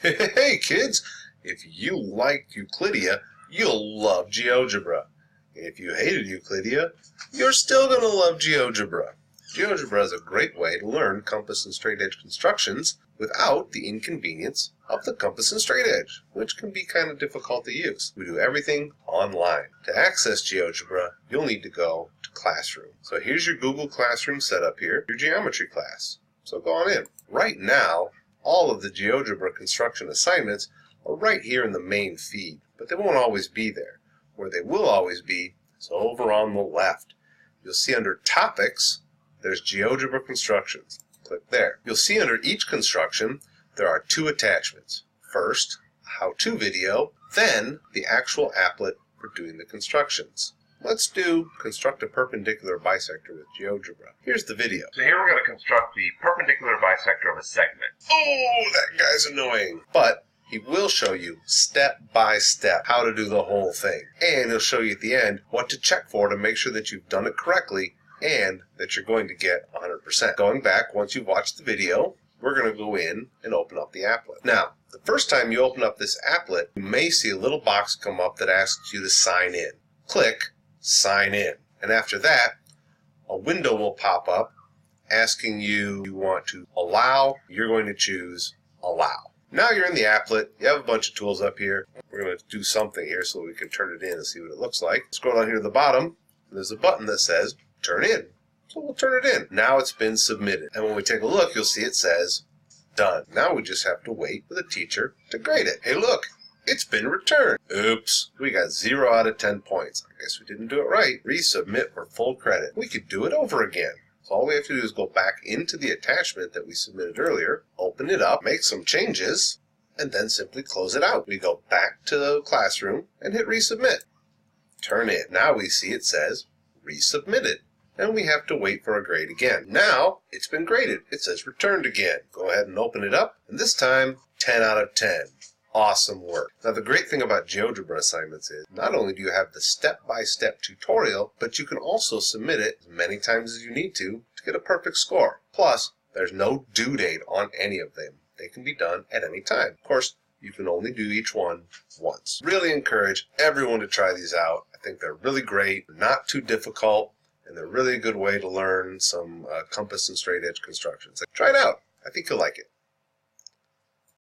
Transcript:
Hey kids, if you liked Euclidia, you'll love Geogebra. If you hated Euclidia, you're still going to love Geogebra. Geogebra is a great way to learn compass and straight edge constructions without the inconvenience of the compass and straight edge, which can be kind of difficult to use. We do everything online. To access Geogebra, you'll need to go to Classroom. So here's your Google Classroom setup here, your geometry class. So go on in. Right now, all of the Geogebra construction assignments are right here in the main feed, but they won't always be there. Where they will always be is over on the left. You'll see under Topics, there's Geogebra Constructions. Click there. You'll see under each construction, there are two attachments. First, a how-to video, then the actual applet for doing the constructions. Let's do construct a perpendicular bisector with Geogebra. Here's the video. So here we're going to construct the perpendicular bisector of a segment. Oh, that guy's annoying. But he will show you step by step how to do the whole thing. And he'll show you at the end what to check for to make sure that you've done it correctly and that you're going to get 100%. Going back, once you've watched the video, we're going to go in and open up the applet. Now, the first time you open up this applet, you may see a little box come up that asks you to sign in. Click Sign in. And after that, a window will pop up asking you want to allow. You're going to choose allow. Now you're in the applet. You have a bunch of tools up here. We're going to do something here so we can turn it in and see what it looks like. Scroll down here to the bottom. There's a button that says turn in. So we'll turn it in. Now it's been submitted. And when we take a look, you'll see it says done. Now we just have to wait for the teacher to grade it. Hey, look. It's been returned. Oops. We got 0 out of 10 points. I guess we didn't do it right. Resubmit for full credit. We could do it over again. So all we have to do is go back into the attachment that we submitted earlier, open it up, make some changes, and then simply close it out. We go back to the classroom and hit resubmit. Turn in. Now we see it says resubmitted. And we have to wait for a grade again. Now it's been graded. It says returned again. Go ahead and open it up. And this time, 10 out of 10. Awesome work. Now the great thing about Geogebra assignments is not only do you have the step-by-step tutorial, but you can also submit it as many times as you need to get a perfect score. Plus, there's no due date on any of them. They can be done at any time. Of course, you can only do each one once. Really encourage everyone to try these out. I think they're really great, not too difficult, and they're really a good way to learn some compass and straight edge constructions. Try it out. I think you'll like it.